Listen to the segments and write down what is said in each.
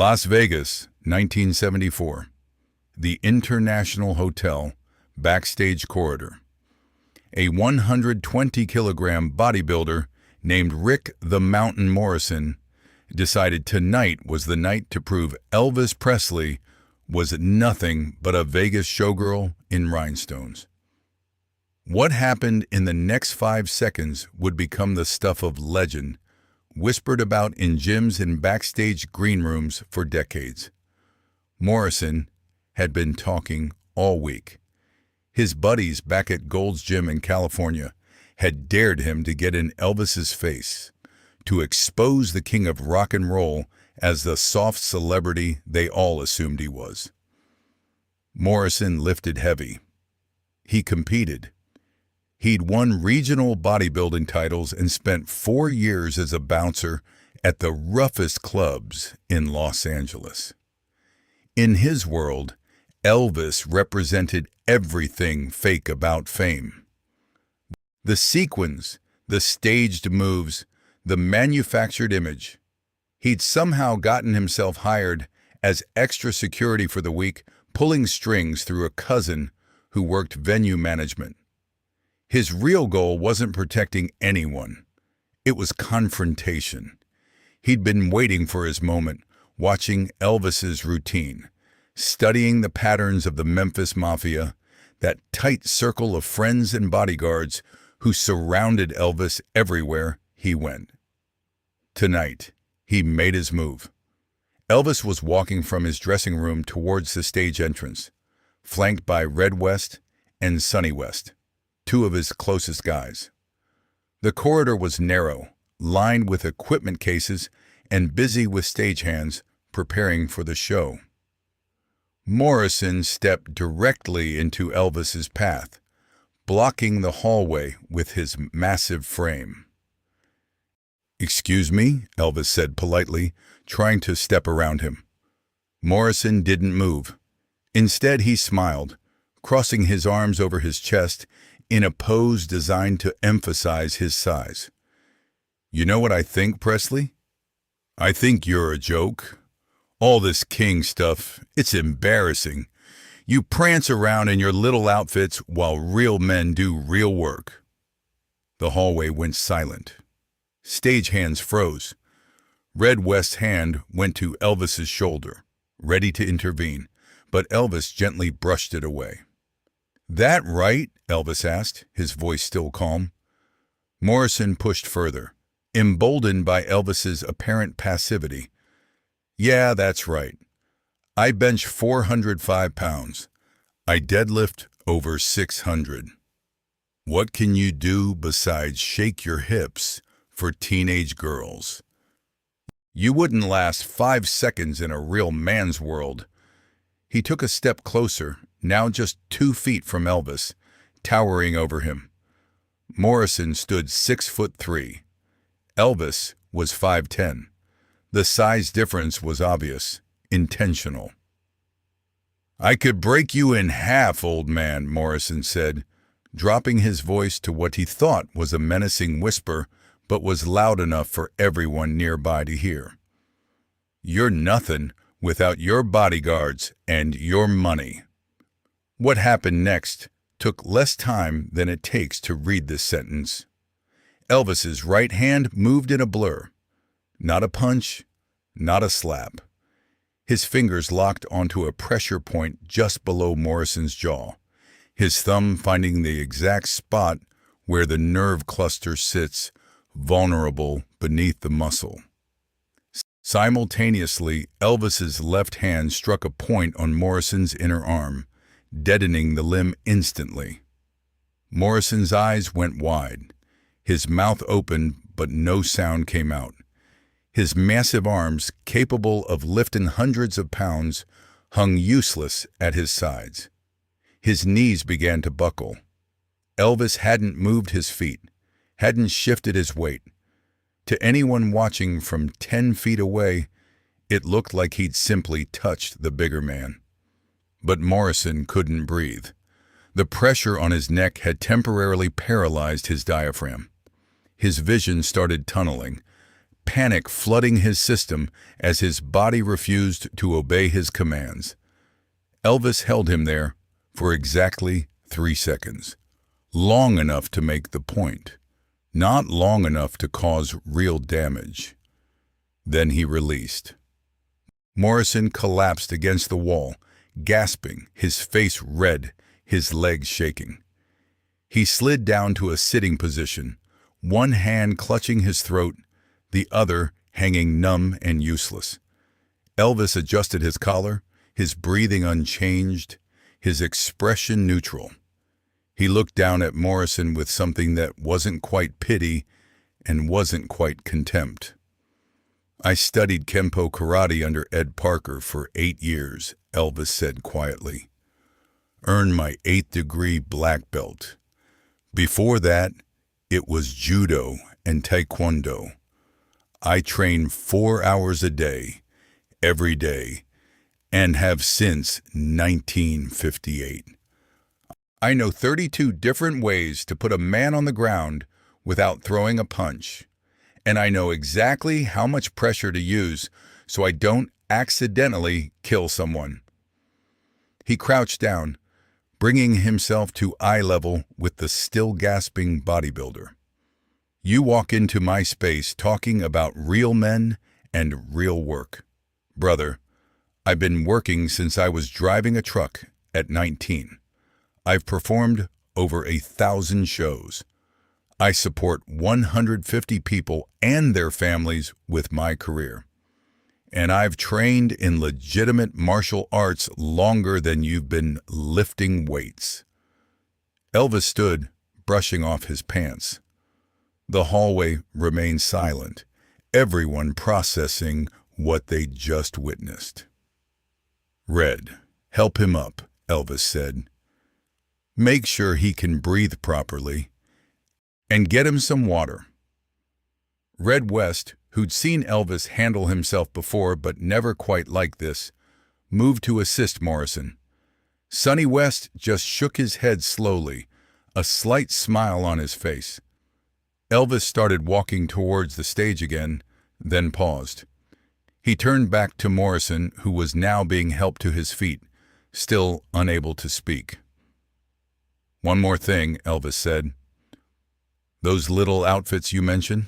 Las Vegas, 1974. The International Hotel, backstage corridor. A 120-kilogram bodybuilder named Rick the Mountain Morrison decided tonight was the night to prove Elvis Presley was nothing but a Vegas showgirl in rhinestones. What happened in the next 5 seconds would become the stuff of legend, whispered about in gyms and backstage green rooms for decades. Morrison had been talking all week. His buddies back at Gold's Gym in California had dared him to get in Elvis's face, to expose the king of rock and roll as the soft celebrity they all assumed he was. Morrison lifted heavy. He competed. He'd won regional bodybuilding titles and spent 4 years as a bouncer at the roughest clubs in Los Angeles. In his world, Elvis represented everything fake about fame. The sequins, the staged moves, the manufactured image. He'd somehow gotten himself hired as extra security for the week, pulling strings through a cousin who worked venue management. His real goal wasn't protecting anyone. It was confrontation. He'd been waiting for his moment, watching Elvis's routine, studying the patterns of the Memphis Mafia, that tight circle of friends and bodyguards who surrounded Elvis everywhere he went. Tonight, he made his move. Elvis was walking from his dressing room towards the stage entrance, flanked by Red West and Sonny West, 2 of his closest guys. The corridor was narrow, lined with equipment cases and busy with stagehands preparing for the show. Morrison stepped directly into Elvis's path, blocking the hallway with his massive frame. "Excuse me," Elvis said politely, trying to step around him. Morrison didn't move. Instead, he smiled, crossing his arms over his chest in a pose designed to emphasize his size. "You know what I think, Presley? I think you're a joke. All this king stuff, it's embarrassing. You prance around in your little outfits while real men do real work." The hallway went silent. Stagehands froze. Red West's hand went to Elvis's shoulder, ready to intervene, but Elvis gently brushed it away. "That right?" Elvis asked, his voice still calm. Morrison pushed further, emboldened by Elvis's apparent passivity. "Yeah, that's right. I bench 405 pounds. I deadlift over 600. What can you do besides shake your hips for teenage girls? You wouldn't last 5 seconds in a real man's world." He took a step closer, now just 2 feet from Elvis, towering over him. Morrison stood 6'3". Elvis was 5'10". The size difference was obvious, intentional. "I could break you in half, old man," Morrison said, dropping his voice to what he thought was a menacing whisper, but was loud enough for everyone nearby to hear. "You're nothing without your bodyguards and your money." What happened next took less time than it takes to read this sentence. Elvis's right hand moved in a blur. Not a punch, not a slap. His fingers locked onto a pressure point just below Morrison's jaw, his thumb finding the exact spot where the nerve cluster sits, vulnerable beneath the muscle. Simultaneously, Elvis's left hand struck a point on Morrison's inner arm, deadening the limb instantly. Morrison's eyes went wide. His mouth opened, but no sound came out. His massive arms, capable of lifting hundreds of pounds, hung useless at his sides. His knees began to buckle. Elvis hadn't moved his feet, hadn't shifted his weight. To anyone watching from 10 feet away, it looked like he'd simply touched the bigger man. But Morrison couldn't breathe. The pressure on his neck had temporarily paralyzed his diaphragm. His vision started tunneling, panic flooding his system as his body refused to obey his commands. Elvis held him there for exactly 3 seconds, long enough to make the point, not long enough to cause real damage. Then he released. Morrison collapsed against the wall, gasping, his face red, his legs shaking. He slid down to a sitting position, one hand clutching his throat, the other hanging numb and useless. Elvis adjusted his collar, his breathing unchanged, his expression neutral. He looked down at Morrison with something that wasn't quite pity and wasn't quite contempt. "I studied Kenpo karate under Ed Parker for 8 years," Elvis said quietly. "Earned my 8th degree black belt. Before that, it was judo and taekwondo. I trained 4 hours a day, every day, and have since 1958. I know 32 different ways to put a man on the ground without throwing a punch, and I know exactly how much pressure to use so I don't accidentally kill someone." He crouched down, bringing himself to eye level with the still gasping bodybuilder. "You walk into my space talking about real men and real work. Brother, I've been working since I was driving a truck at 19. I've performed over 1,000 shows. I support 150 people and their families with my career. And I've trained in legitimate martial arts longer than you've been lifting weights." Elvis stood, brushing off his pants. The hallway remained silent, everyone processing what they just witnessed. "Red, help him up," Elvis said. "Make sure he can breathe properly, and get him some water." Red West, who'd seen Elvis handle himself before but never quite like this, moved to assist Morrison. Sonny West just shook his head slowly, a slight smile on his face. Elvis started walking towards the stage again, then paused. He turned back to Morrison, who was now being helped to his feet, still unable to speak. "One more thing," Elvis said. "Those little outfits you mentioned,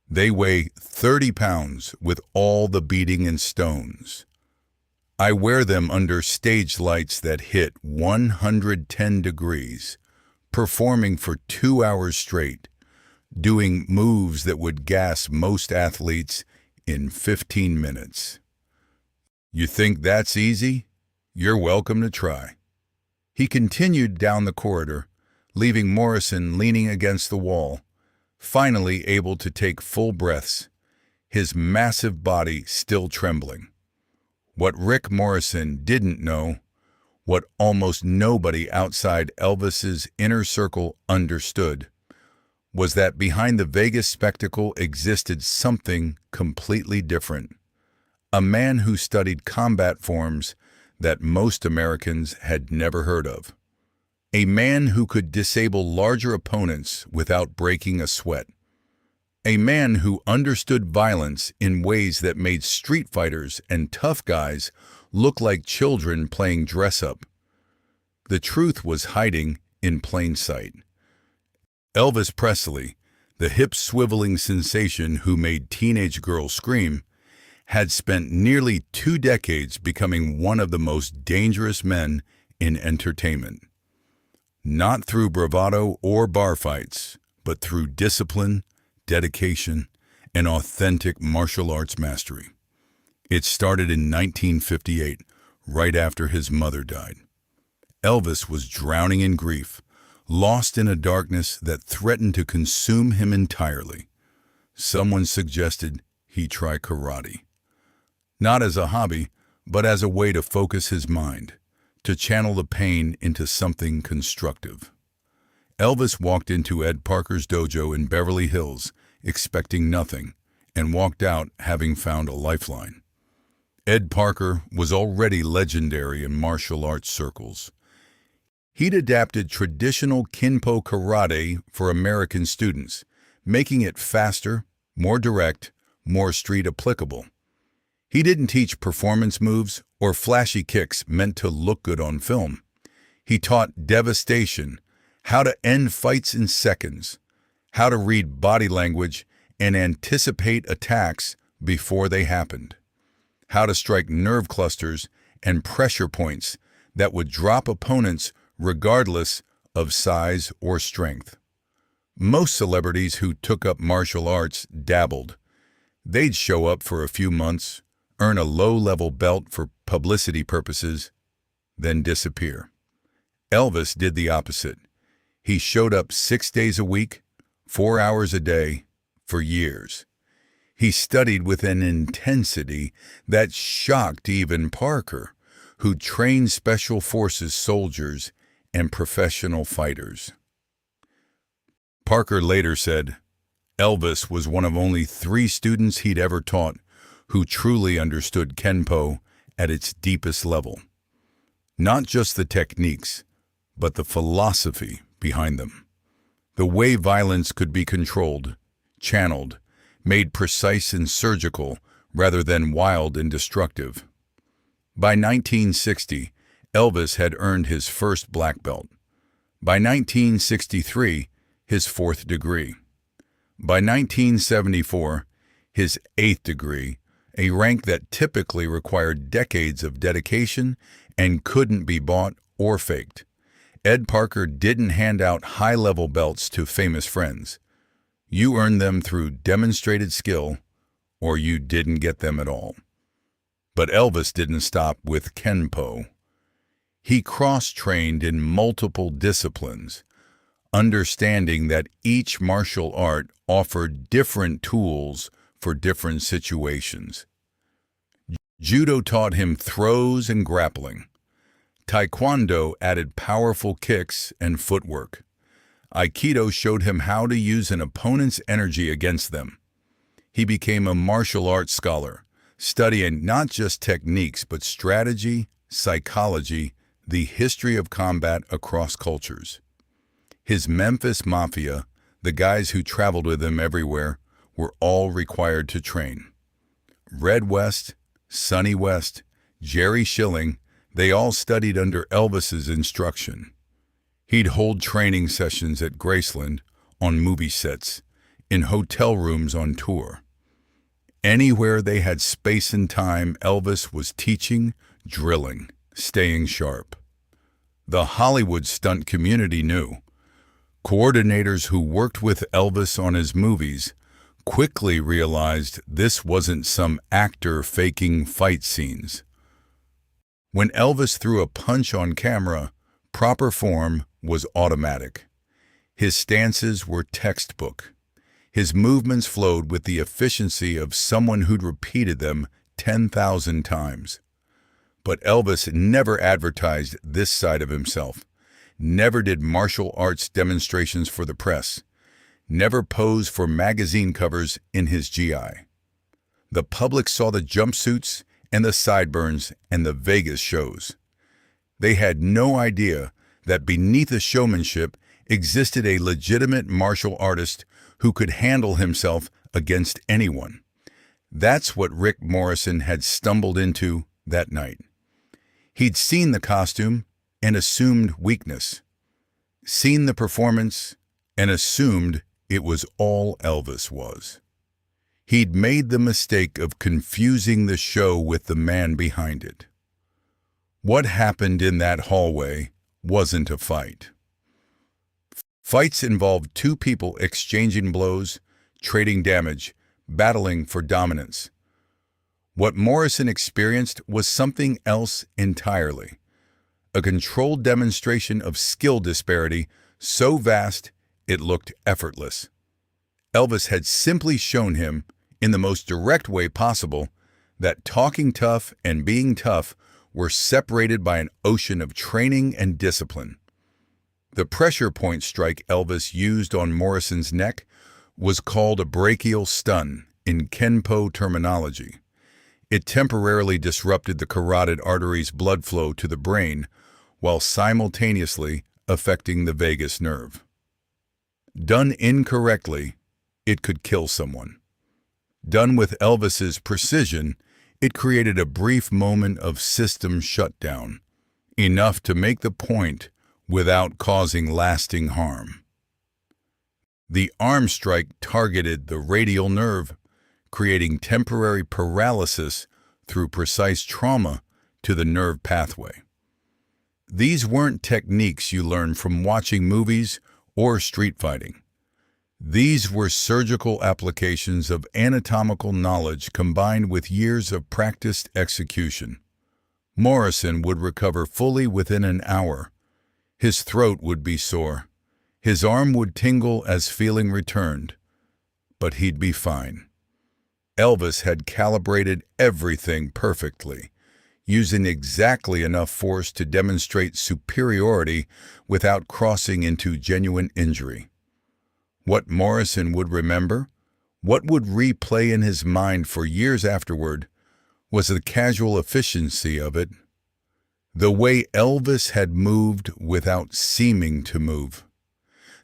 they weigh 30 pounds with all the beating and stones. I wear them under stage lights that hit 110 degrees, performing for 2 hours straight, doing moves that would gas most athletes in 15 minutes. You think that's easy? You're welcome to try." He continued down the corridor, leaving Morrison leaning against the wall, finally able to take full breaths, his massive body still trembling. What Rick Morrison didn't know, what almost nobody outside Elvis's inner circle understood, was that behind the Vegas spectacle existed something completely different. A man who studied combat forms that most Americans had never heard of. A man who could disable larger opponents without breaking a sweat. A man who understood violence in ways that made street fighters and tough guys look like children playing dress-up. The truth was hiding in plain sight. Elvis Presley, the hip-swiveling sensation who made teenage girls scream, had spent nearly 2 decades becoming one of the most dangerous men in entertainment. Not through bravado or bar fights, but through discipline, dedication, and authentic martial arts mastery. It started in 1958, right after his mother died. Elvis was drowning in grief, lost in a darkness that threatened to consume him entirely. Someone suggested he try karate. Not as a hobby, but as a way to focus his mind, to channel the pain into something constructive. Elvis walked into Ed Parker's dojo in Beverly Hills, expecting nothing, and walked out having found a lifeline. Ed Parker was already legendary in martial arts circles. He'd adapted traditional Kenpo karate for American students, making it faster, more direct, more street applicable. He didn't teach performance moves or flashy kicks meant to look good on film. He taught devastation, how to end fights in seconds, how to read body language and anticipate attacks before they happened, how to strike nerve clusters and pressure points that would drop opponents regardless of size or strength. Most celebrities who took up martial arts dabbled. They'd show up for a few months, earn a low-level belt for publicity purposes, then disappear. Elvis did the opposite. He showed up 6 days a week, 4 hours a day, for years. He studied with an intensity that shocked even Parker, who trained Special Forces soldiers and professional fighters. Parker later said, Elvis was one of only 3 students he'd ever taught who truly understood Kenpo at its deepest level. Not just the techniques, but the philosophy behind them. The way violence could be controlled, channeled, made precise and surgical rather than wild and destructive. By 1960, Elvis had earned his first black belt. By 1963, his 4th degree. By 1974, his 8th degree, a rank that typically required decades of dedication and couldn't be bought or faked. Ed Parker didn't hand out high-level belts to famous friends. You earned them through demonstrated skill, or you didn't get them at all. But Elvis didn't stop with Kenpo. He cross-trained in multiple disciplines, understanding that each martial art offered different tools for different situations. Judo taught him throws and grappling. Taekwondo added powerful kicks and footwork. Aikido showed him how to use an opponent's energy against them. He became a martial arts scholar, studying not just techniques but strategy, psychology, the history of combat across cultures. His Memphis Mafia, the guys who traveled with him everywhere, were all required to train. Red West, Sonny West, Jerry Schilling, they all studied under Elvis's instruction. He'd hold training sessions at Graceland, on movie sets, in hotel rooms on tour. Anywhere they had space and time, Elvis was teaching, drilling, staying sharp. The Hollywood stunt community knew. Coordinators who worked with Elvis on his movies quickly realized this wasn't some actor faking fight scenes. When Elvis threw a punch on camera, proper form was automatic. His stances were textbook. His movements flowed with the efficiency of someone who'd repeated them 10,000 times. But Elvis never advertised this side of himself, never did martial arts demonstrations for the press, never posed for magazine covers in his GI. The public saw the jumpsuits and the sideburns and the Vegas shows. They had no idea that beneath the showmanship existed a legitimate martial artist who could handle himself against anyone. That's what Rick Morrison had stumbled into that night. He'd seen the costume and assumed weakness, seen the performance and assumed it was all Elvis was. He'd made the mistake of confusing the show with the man behind it. What happened in that hallway wasn't a fight. Fights involved 2 people exchanging blows, trading damage, battling for dominance. What Morrison experienced was something else entirely. A controlled demonstration of skill disparity so vast it looked effortless. Elvis had simply shown him, in the most direct way possible, that talking tough and being tough were separated by an ocean of training and discipline. The pressure point strike Elvis used on Morrison's neck was called a brachial stun in Kenpo terminology. It temporarily disrupted the carotid artery's blood flow to the brain while simultaneously affecting the vagus nerve. Done incorrectly, it could kill someone. Done with Elvis's precision, it created a brief moment of system shutdown, enough to make the point without causing lasting harm. The arm strike targeted the radial nerve, creating temporary paralysis through precise trauma to the nerve pathway. These weren't techniques you learn from watching movies or street fighting. These were surgical applications of anatomical knowledge combined with years of practiced execution. Morrison would recover fully within an hour. His throat would be sore. His arm would tingle as feeling returned. But he'd be fine. Elvis had calibrated everything perfectly, using exactly enough force to demonstrate superiority without crossing into genuine injury. What Morrison would remember, what would replay in his mind for years afterward, was the casual efficiency of it, the way Elvis had moved without seeming to move,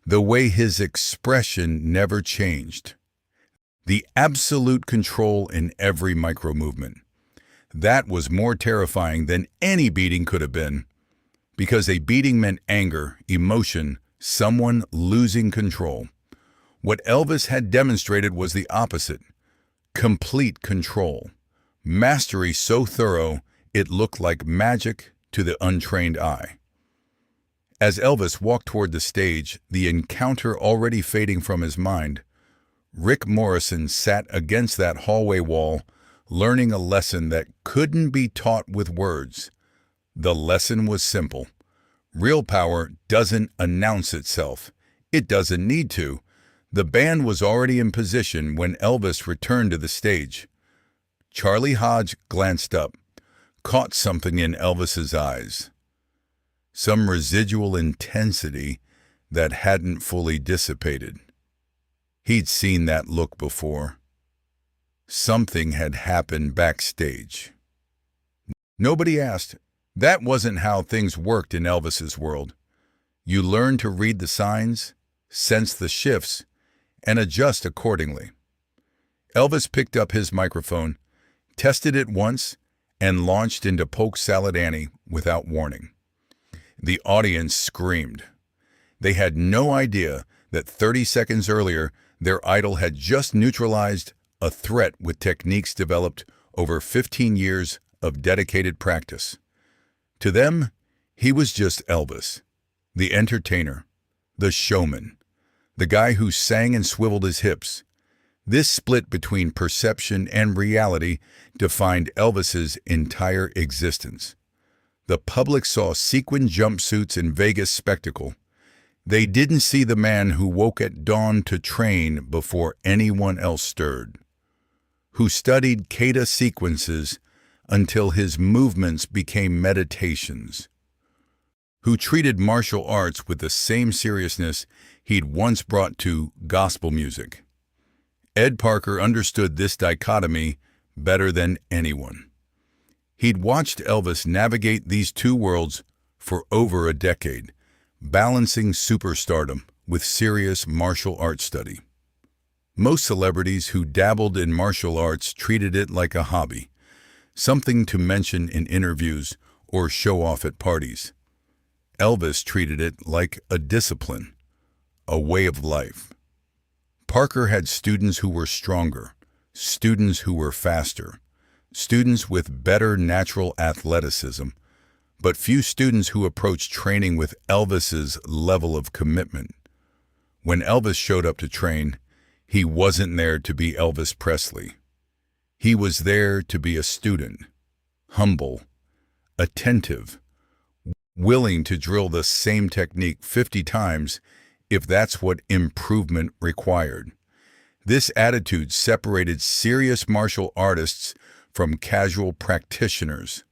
the way his expression never changed, the absolute control in every micro-movement. That was more terrifying than any beating could have been, because a beating meant anger, emotion, someone losing control. What Elvis had demonstrated was the opposite: complete control. Mastery so thorough, it looked like magic to the untrained eye. As Elvis walked toward the stage, the encounter already fading from his mind, Rick Morrison sat against that hallway wall, learning a lesson that couldn't be taught with words. The lesson was simple. Real power doesn't announce itself. It doesn't need to. The band was already in position when Elvis returned to the stage. Charlie Hodge glanced up, caught something in Elvis's eyes. Some residual intensity that hadn't fully dissipated. He'd seen that look before. Something had happened backstage. Nobody asked. That wasn't how things worked in Elvis's world. You learned to read the signs, sense the shifts, and adjust accordingly. Elvis picked up his microphone, tested it once, and launched into Polk Salad Annie without warning. The audience screamed. They had no idea that 30 seconds earlier, their idol had just neutralized a threat with techniques developed over 15 years of dedicated practice. To them, he was just Elvis, the entertainer, the showman, the guy who sang and swiveled his hips. This split between perception and reality defined Elvis's entire existence. The public saw sequin jumpsuits and Vegas spectacle. They didn't see the man who woke at dawn to train before anyone else stirred, who studied kata sequences until his movements became meditations, who treated martial arts with the same seriousness he'd once brought to gospel music. Ed Parker understood this dichotomy better than anyone. He'd watched Elvis navigate these two worlds for over a decade, balancing superstardom with serious martial arts study. Most celebrities who dabbled in martial arts treated it like a hobby, something to mention in interviews or show off at parties. Elvis treated it like a discipline, a way of life. Parker had students who were stronger, students who were faster, students with better natural athleticism, but few students who approached training with Elvis's level of commitment. When Elvis showed up to train, he wasn't there to be Elvis Presley. He was there to be a student, humble, attentive, willing to drill the same technique 50 times if that's what improvement required. This attitude separated serious martial artists from casual practitioners.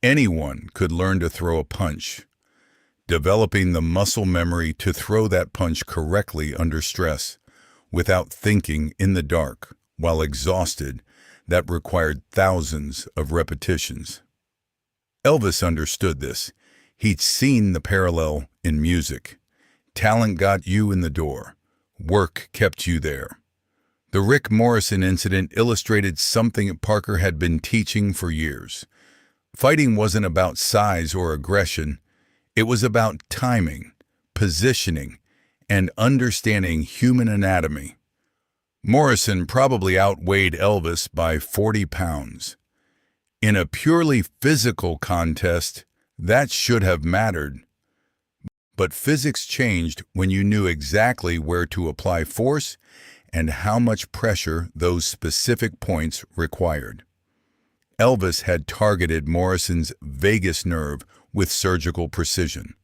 Anyone could learn to throw a punch. Developing the muscle memory to throw that punch correctly under stress, without thinking in the dark, while exhausted, that required thousands of repetitions. Elvis understood this. He'd seen the parallel in music. Talent got you in the door. Work kept you there. The Rick Morrison incident illustrated something Parker had been teaching for years. Fighting wasn't about size or aggression. It was about timing, positioning, and understanding human anatomy. Morrison probably outweighed Elvis by 40 pounds. In a purely physical contest, that should have mattered. But physics changed when you knew exactly where to apply force and how much pressure those specific points required. Elvis had targeted Morrison's vagus nerve with surgical precision.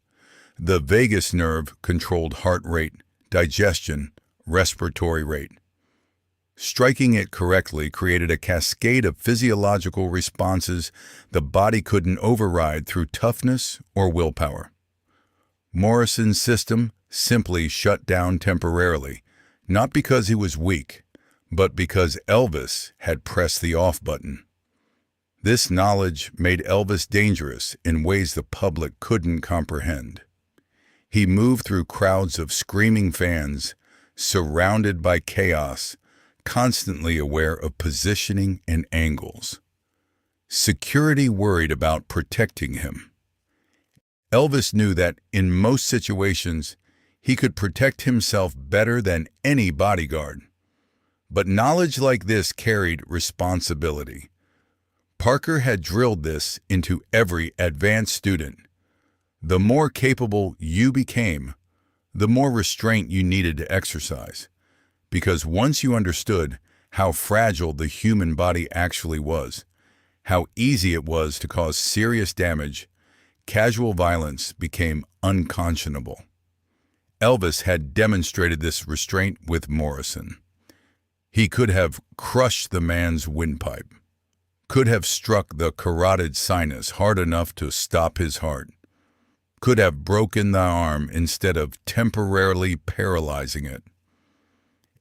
The vagus nerve controlled heart rate, digestion, respiratory rate. Striking it correctly created a cascade of physiological responses the body couldn't override through toughness or willpower. Morrison's system simply shut down temporarily, not because he was weak, but because Elvis had pressed the off button. This knowledge made Elvis dangerous in ways the public couldn't comprehend. He moved through crowds of screaming fans, surrounded by chaos, constantly aware of positioning and angles. Security worried about protecting him. Elvis knew that in most situations, he could protect himself better than any bodyguard. But knowledge like this carried responsibility. Parker had drilled this into every advanced student. The more capable you became, the more restraint you needed to exercise. Because once you understood how fragile the human body actually was, how easy it was to cause serious damage, casual violence became unconscionable. Elvis had demonstrated this restraint with Morrison. He could have crushed the man's windpipe, could have struck the carotid sinus hard enough to stop his heart, could have broken the arm instead of temporarily paralyzing it.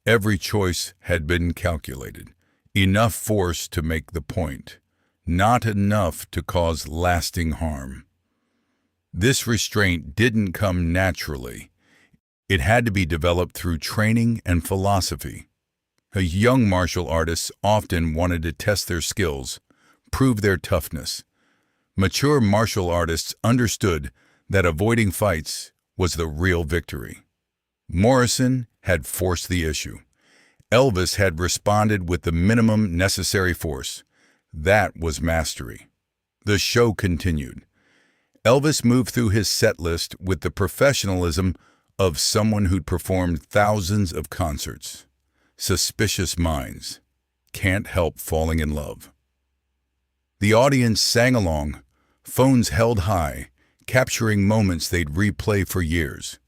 Every choice had been calculated. Enough force to make the point, not enough to cause lasting harm. This restraint didn't come naturally. It had to be developed through training and philosophy. Young martial artists often wanted to test their skills, prove their toughness. Mature martial artists understood that avoiding fights was the real victory. Morrison had forced the issue. Elvis had responded with the minimum necessary force. That was mastery. The show continued. Elvis moved through his set list with the professionalism of someone who'd performed thousands of concerts. Suspicious minds can't help falling in love. The audience sang along, phones held high, capturing moments they'd replay for years.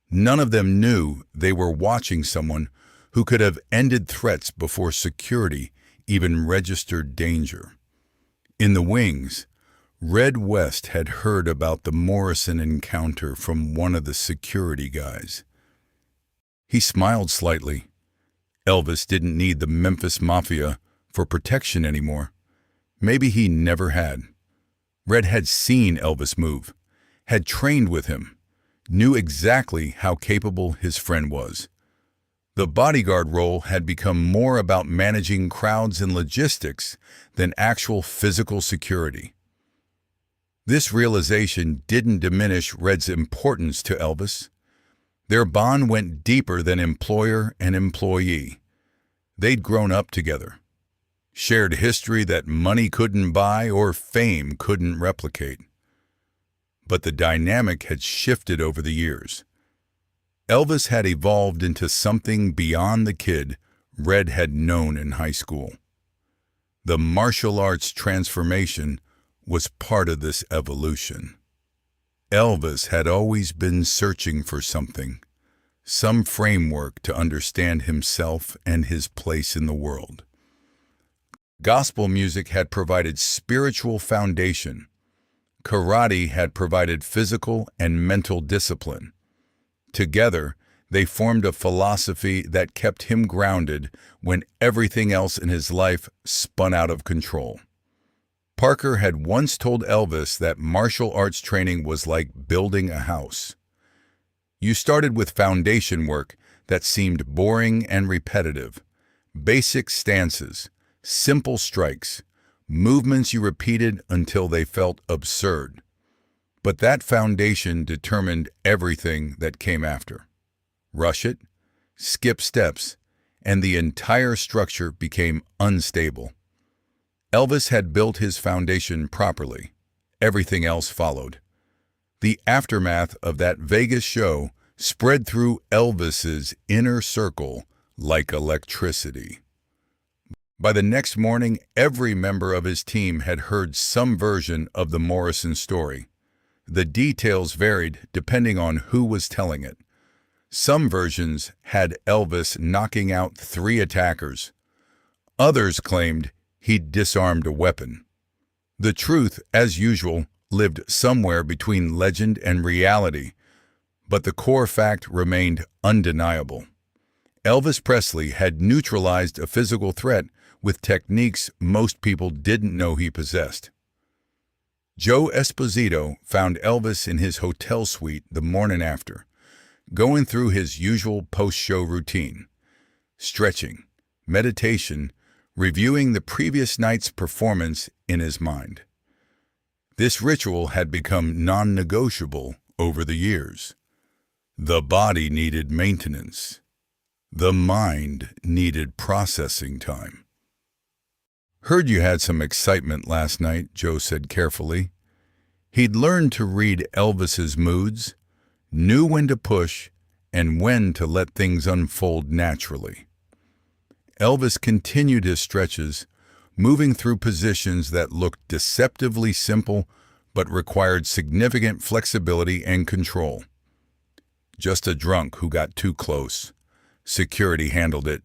None of them knew they were watching someone who could have ended threats before security even registered danger. In the wings, Red West had heard about the Morrison encounter from one of the security guys. He smiled slightly. Elvis didn't need the Memphis Mafia for protection anymore. Maybe he never had. Red had seen Elvis move, had trained with him, knew exactly how capable his friend was. The bodyguard role had become more about managing crowds and logistics than actual physical security. This realization didn't diminish Red's importance to Elvis. Their bond went deeper than employer and employee. They'd grown up together, shared history that money couldn't buy or fame couldn't replicate. But the dynamic had shifted over the years. Elvis had evolved into something beyond the kid Red had known in high school. The martial arts transformation was part of this evolution. Elvis had always been searching for something, some framework to understand himself and his place in the world. Gospel music had provided spiritual foundation. Karate had provided physical and mental discipline. Together, they formed a philosophy that kept him grounded when everything else in his life spun out of control. Parker had once told Elvis that martial arts training was like building a house. You started with foundation work that seemed boring and repetitive. Basic stances, simple strikes, movements you repeated until they felt absurd. But that foundation determined everything that came after. Rush it, skip steps, and the entire structure became unstable. Elvis had built his foundation properly. Everything else followed. The aftermath of that Vegas show spread through Elvis's inner circle like electricity. By the next morning, every member of his team had heard some version of the Morrison story. The details varied depending on who was telling it. Some versions had Elvis knocking out 3 attackers. Others claimed he'd disarmed a weapon. The truth, as usual, lived somewhere between legend and reality, but the core fact remained undeniable. Elvis Presley had neutralized a physical threat with techniques most people didn't know he possessed. Joe Esposito found Elvis in his hotel suite the morning after, going through his usual post-show routine: stretching, meditation, reviewing the previous night's performance in his mind. This ritual had become non-negotiable over the years. The body needed maintenance. The mind needed processing time. "Heard you had some excitement last night," Joe said carefully. He'd learned to read Elvis's moods, knew when to push and when to let things unfold naturally. Elvis continued his stretches, moving through positions that looked deceptively simple but required significant flexibility and control. "Just a drunk who got too close. Security handled it."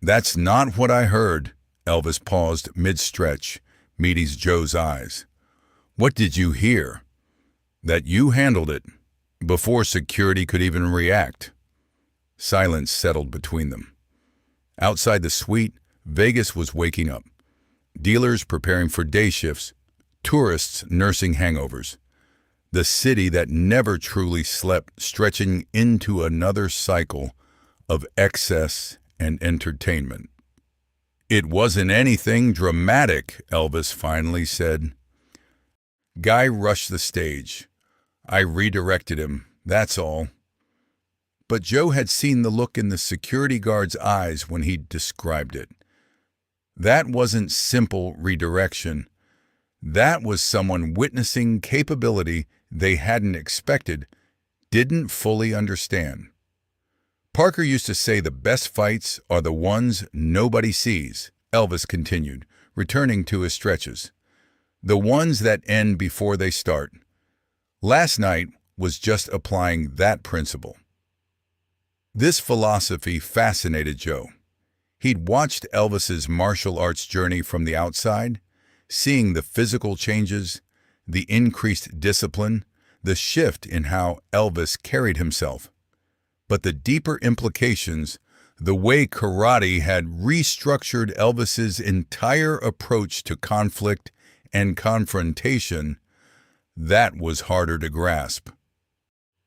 "That's not what I heard." Elvis paused mid-stretch, meeting Joe's eyes. "What did you hear?" "That you handled it, before security could even react." Silence settled between them. Outside the suite, Vegas was waking up. Dealers preparing for day shifts, tourists nursing hangovers. The city that never truly slept stretching into another cycle of excess and entertainment. "It wasn't anything dramatic," Elvis finally said. "Guy rushed the stage. I redirected him, that's all." But Joe had seen the look in the security guard's eyes when he described it. That wasn't simple redirection. That was someone witnessing capability they hadn't expected, didn't fully understand. "Parker used to say the best fights are the ones nobody sees," Elvis continued, returning to his stretches. "The ones that end before they start." Last night was just applying that principle. This philosophy fascinated Joe. He'd watched Elvis's martial arts journey from the outside, seeing the physical changes, the increased discipline, the shift in how Elvis carried himself. But the deeper implications, the way karate had restructured Elvis's entire approach to conflict and confrontation, that was harder to grasp.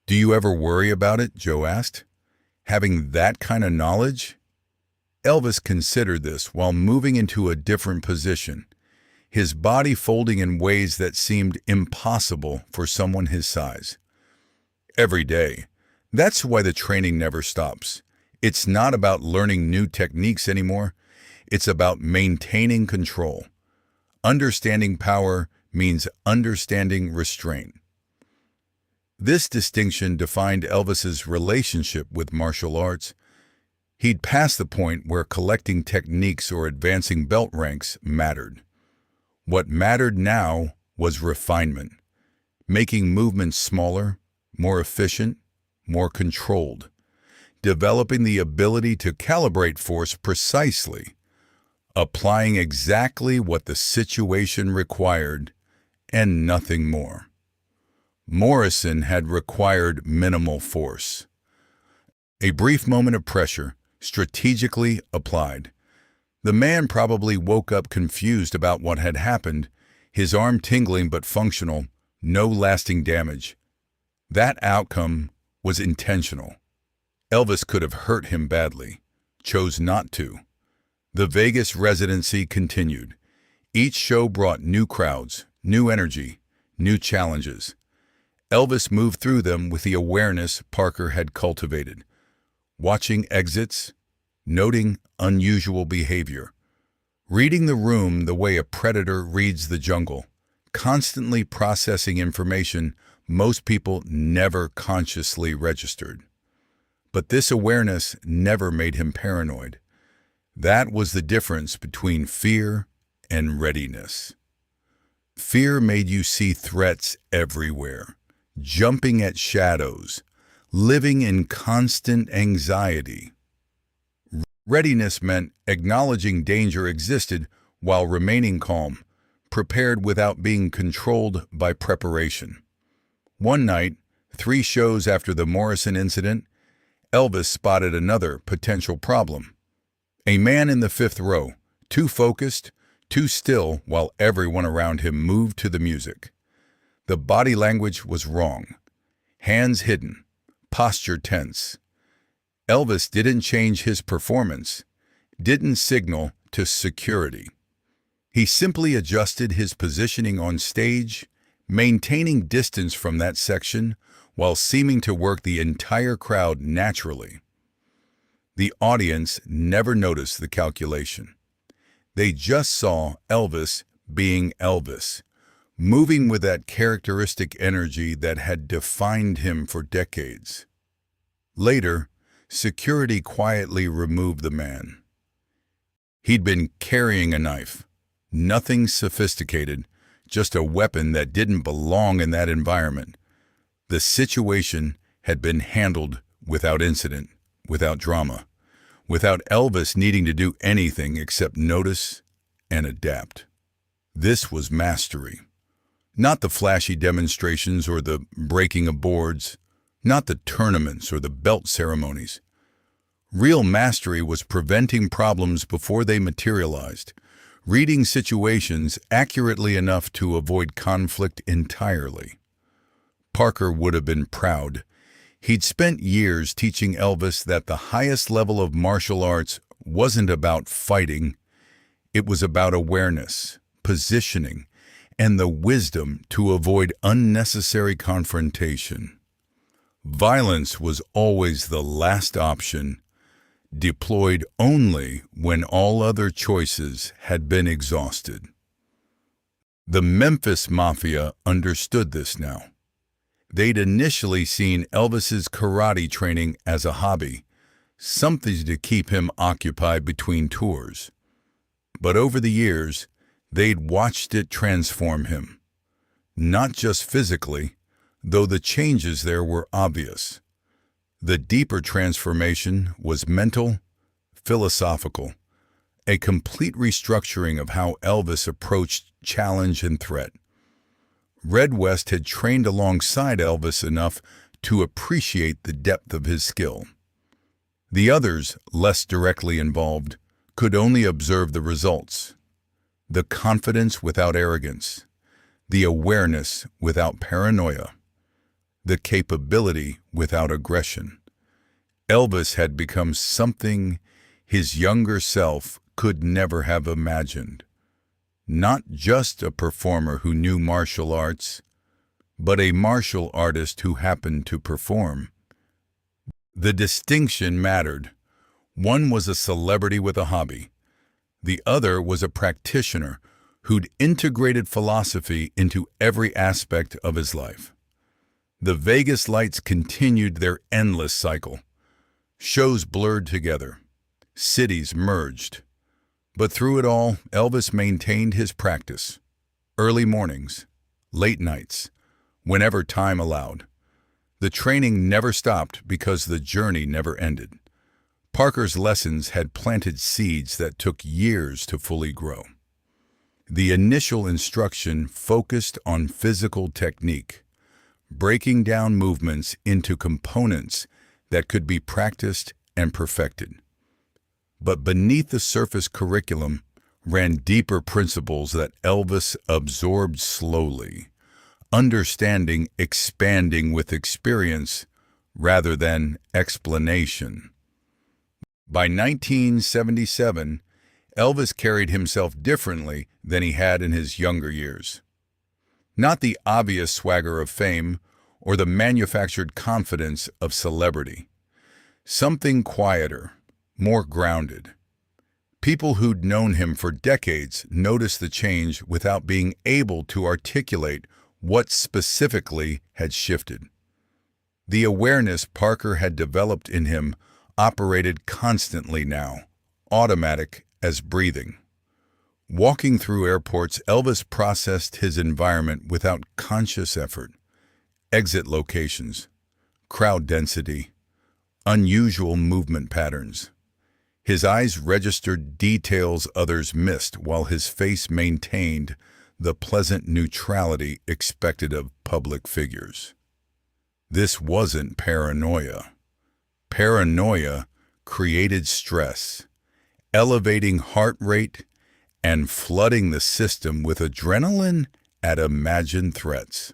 "Do you ever worry about it?" Joe asked. "Having that kind of knowledge?" Elvis considered this while moving into a different position, his body folding in ways that seemed impossible for someone his size. "Every day. That's why the training never stops. It's not about learning new techniques anymore. It's about maintaining control. Understanding power means understanding restraint." This distinction defined Elvis's relationship with martial arts. He'd passed the point where collecting techniques or advancing belt ranks mattered. What mattered now was refinement, making movements smaller, more efficient, more controlled, developing the ability to calibrate force precisely, applying exactly what the situation required, and nothing more. Morrison had required minimal force. A brief moment of pressure, strategically applied. The man probably woke up confused about what had happened, his arm tingling but functional, no lasting damage. That outcome was intentional. Elvis could have hurt him badly, chose not to. The Vegas residency continued. Each show brought new crowds, new energy, new challenges. Elvis moved through them with the awareness Parker had cultivated, watching exits, noting unusual behavior, reading the room the way a predator reads the jungle, constantly processing information most people never consciously registered. But this awareness never made him paranoid. That was the difference between fear and readiness. Fear made you see threats everywhere, jumping at shadows, living in constant anxiety. Readiness meant acknowledging danger existed while remaining calm, prepared without being controlled by preparation. One night, 3 shows after the Morrison incident, Elvis spotted another potential problem. A man in the 5th row, too focused, too still while everyone around him moved to the music. The body language was wrong. Hands hidden, posture tense. Elvis didn't change his performance, didn't signal to security. He simply adjusted his positioning on stage, maintaining distance from that section while seeming to work the entire crowd naturally. The audience never noticed the calculation. They just saw Elvis being Elvis, moving with that characteristic energy that had defined him for decades. Later, security quietly removed the man. He'd been carrying a knife, nothing sophisticated, just a weapon that didn't belong in that environment. The situation had been handled without incident, without drama, without Elvis needing to do anything except notice and adapt. This was mastery. Not the flashy demonstrations or the breaking of boards, not the tournaments or the belt ceremonies. Real mastery was preventing problems before they materialized, reading situations accurately enough to avoid conflict entirely. Parker would have been proud. He'd spent years teaching Elvis that the highest level of martial arts wasn't about fighting. It was about awareness, positioning, and the wisdom to avoid unnecessary confrontation. Violence was always the last option, deployed only when all other choices had been exhausted. The Memphis Mafia understood this now. They'd initially seen Elvis's karate training as a hobby, something to keep him occupied between tours. But over the years, they'd watched it transform him. Not just physically, though the changes there were obvious. The deeper transformation was mental, philosophical, a complete restructuring of how Elvis approached challenge and threat. Red West had trained alongside Elvis enough to appreciate the depth of his skill. The others, less directly involved, could only observe the results. The confidence without arrogance, the awareness without paranoia, the capability without aggression. Elvis had become something his younger self could never have imagined. Not just a performer who knew martial arts, but a martial artist who happened to perform. The distinction mattered. One was a celebrity with a hobby. The other was a practitioner who'd integrated philosophy into every aspect of his life. The Vegas lights continued their endless cycle. Shows blurred together. Cities merged. But through it all, Elvis maintained his practice. Early mornings, late nights, whenever time allowed. The training never stopped because the journey never ended. Parker's lessons had planted seeds that took years to fully grow. The initial instruction focused on physical technique, breaking down movements into components that could be practiced and perfected. But beneath the surface curriculum ran deeper principles that Elvis absorbed slowly, understanding expanding with experience rather than explanation. By 1977, Elvis carried himself differently than he had in his younger years. Not the obvious swagger of fame or the manufactured confidence of celebrity. Something quieter, more grounded. People who'd known him for decades noticed the change without being able to articulate what specifically had shifted. The awareness Parker had developed in him operated constantly now, automatic as breathing. Walking through airports, Elvis processed his environment without conscious effort. Exit locations, crowd density, unusual movement patterns. His eyes registered details others missed, while his face maintained the pleasant neutrality expected of public figures. This wasn't paranoia. Paranoia created stress, elevating heart rate and flooding the system with adrenaline at imagined threats.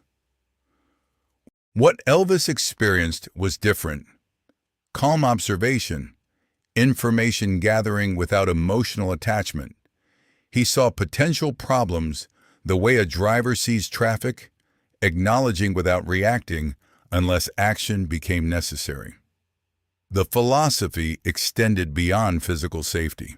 What Elvis experienced was different. Calm observation, information gathering without emotional attachment. He saw potential problems the way a driver sees traffic, acknowledging without reacting unless action became necessary. The philosophy extended beyond physical safety.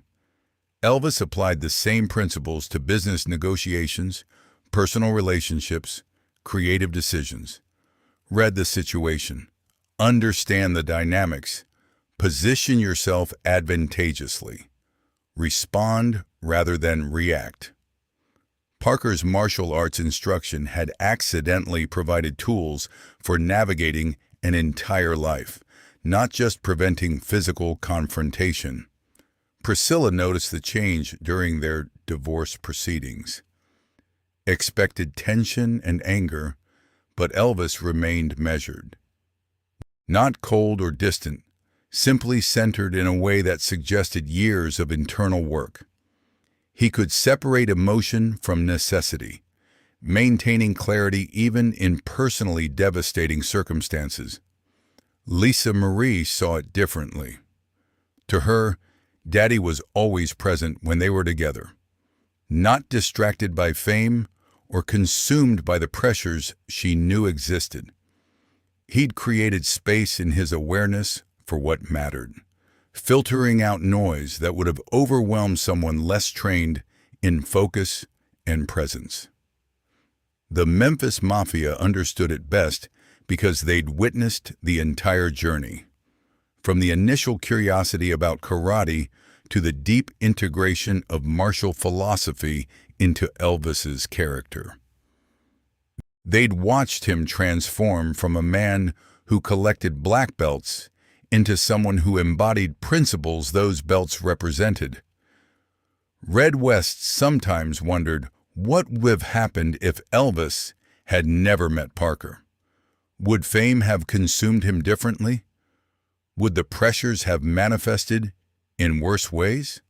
Elvis applied the same principles to business negotiations, personal relationships, creative decisions. Read the situation, understand the dynamics, position yourself advantageously, respond rather than react. Parker's martial arts instruction had accidentally provided tools for navigating an entire life, not just preventing physical confrontation. Priscilla noticed the change during their divorce proceedings. Expected tension and anger, but Elvis remained measured. Not cold or distant, simply centered in a way that suggested years of internal work. He could separate emotion from necessity, maintaining clarity even in personally devastating circumstances. Lisa Marie saw it differently. To her, Daddy was always present when they were together, not distracted by fame or consumed by the pressures she knew existed. He'd created space in his awareness for what mattered, filtering out noise that would have overwhelmed someone less trained in focus and presence. The Memphis Mafia understood it best because they'd witnessed the entire journey, from the initial curiosity about karate to the deep integration of martial philosophy into Elvis's character. They'd watched him transform from a man who collected black belts into someone who embodied principles those belts represented. Red West sometimes wondered what would have happened if Elvis had never met Parker. Would fame have consumed him differently? Would the pressures have manifested in worse ways?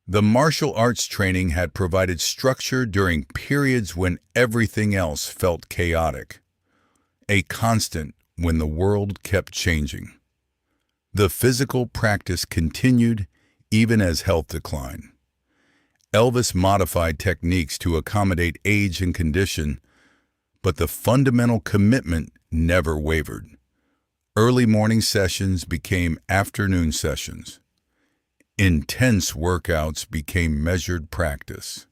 The martial arts training had provided structure during periods when everything else felt chaotic, a constant when the world kept changing. The physical practice continued even as health declined. Elvis modified techniques to accommodate age and condition, but the fundamental commitment never wavered. Early morning sessions became afternoon sessions. Intense workouts became measured practice.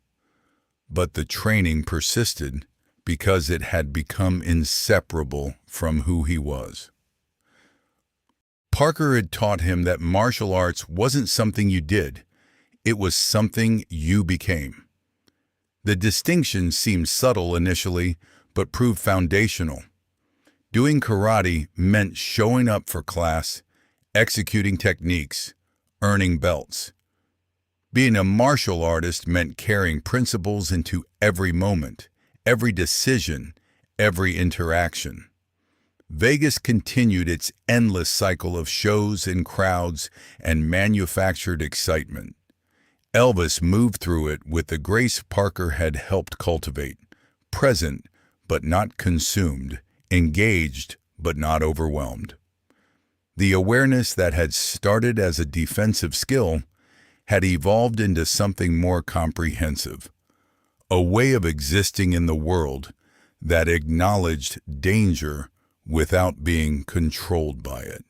But the training persisted because it had become inseparable from who he was. Parker had taught him that martial arts wasn't something you did, it was something you became. The distinction seemed subtle initially, but proved foundational. Doing karate meant showing up for class, executing techniques, earning belts. Being a martial artist meant carrying principles into every moment, every decision, every interaction. Vegas continued its endless cycle of shows and crowds and manufactured excitement. Elvis moved through it with the grace Parker had helped cultivate, present but not consumed, engaged but not overwhelmed. The awareness that had started as a defensive skill had evolved into something more comprehensive, a way of existing in the world that acknowledged danger without being controlled by it.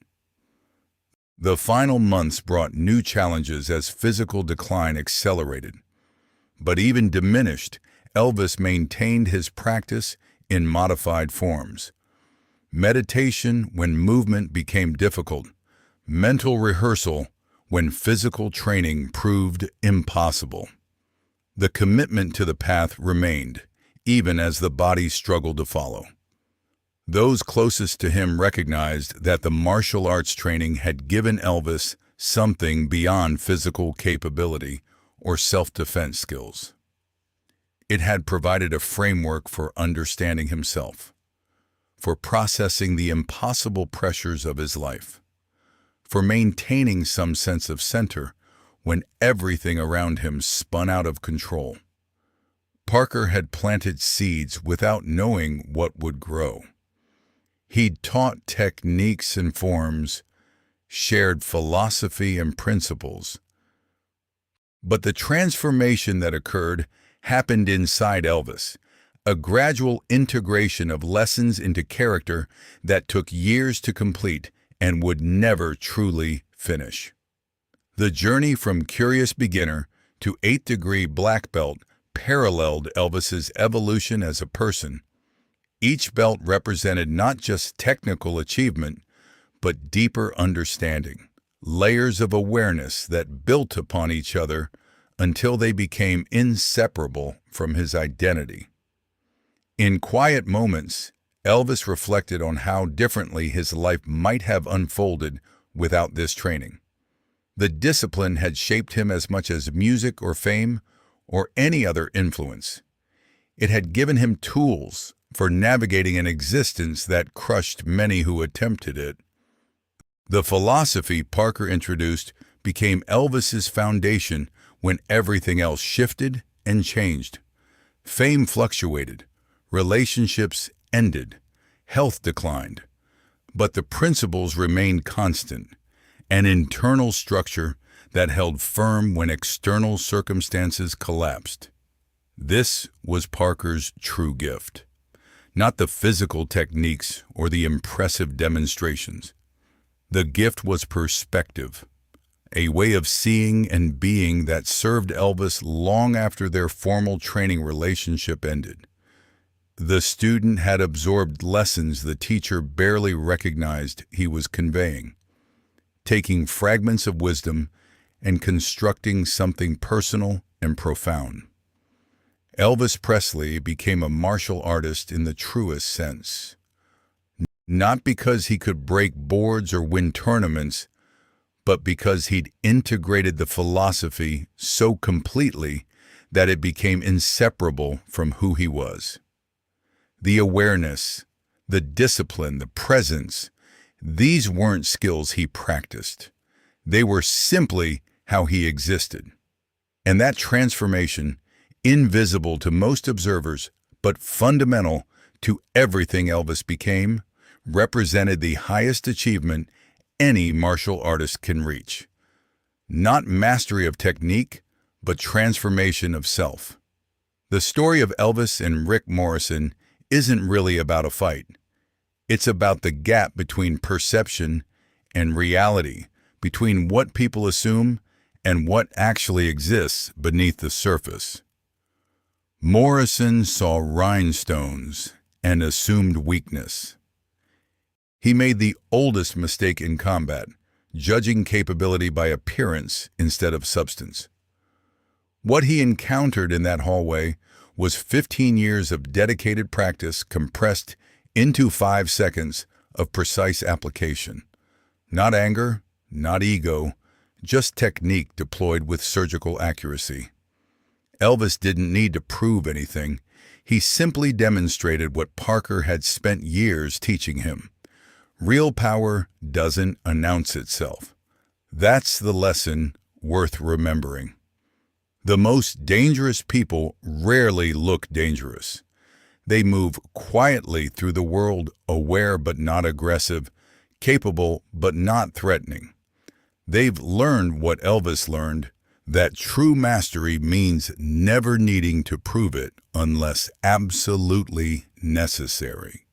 The final months brought new challenges as physical decline accelerated. But even diminished, Elvis maintained his practice in modified forms. Meditation when movement became difficult, mental rehearsal when physical training proved impossible. The commitment to the path remained, even as the body struggled to follow. Those closest to him recognized that the martial arts training had given Elvis something beyond physical capability or self-defense skills. It had provided a framework for understanding himself, for processing the impossible pressures of his life, for maintaining some sense of center when everything around him spun out of control. Parker had planted seeds without knowing what would grow. He'd taught techniques and forms, shared philosophy and principles. But the transformation that occurred happened inside Elvis, a gradual integration of lessons into character that took years to complete and would never truly finish. The journey from curious beginner to 8th-degree black belt paralleled Elvis's evolution as a person. Each belt represented not just technical achievement, but deeper understanding, layers of awareness that built upon each other until they became inseparable from his identity. In quiet moments, Elvis reflected on how differently his life might have unfolded without this training. The discipline had shaped him as much as music or fame or any other influence. It had given him tools for navigating an existence that crushed many who attempted it. The philosophy Parker introduced became Elvis's foundation when everything else shifted and changed. Fame fluctuated, relationships ended, health declined, but the principles remained constant, an internal structure that held firm when external circumstances collapsed. This was Parker's true gift. Not the physical techniques or the impressive demonstrations. The gift was perspective, a way of seeing and being that served Elvis long after their formal training relationship ended. The student had absorbed lessons the teacher barely recognized he was conveying, taking fragments of wisdom and constructing something personal and profound. Elvis Presley became a martial artist in the truest sense. Not because he could break boards or win tournaments, but because he'd integrated the philosophy so completely that it became inseparable from who he was. The awareness, the discipline, the presence, these weren't skills he practiced. They were simply how he existed. And that transformation, invisible to most observers, but fundamental to everything Elvis became, represented the highest achievement any martial artist can reach. Not mastery of technique, but transformation of self. The story of Elvis and Rick Morrison isn't really about a fight. It's about the gap between perception and reality, between what people assume and what actually exists beneath the surface. Morrison saw rhinestones and assumed weakness. He made the oldest mistake in combat, judging capability by appearance instead of substance. What he encountered in that hallway was 15 years of dedicated practice compressed into 5 seconds of precise application. Not anger, not ego, just technique deployed with surgical accuracy. Elvis didn't need to prove anything. He simply demonstrated what Parker had spent years teaching him. Real power doesn't announce itself. That's the lesson worth remembering. The most dangerous people rarely look dangerous. They move quietly through the world, aware but not aggressive, capable but not threatening. They've learned what Elvis learned. That true mastery means never needing to prove it unless absolutely necessary.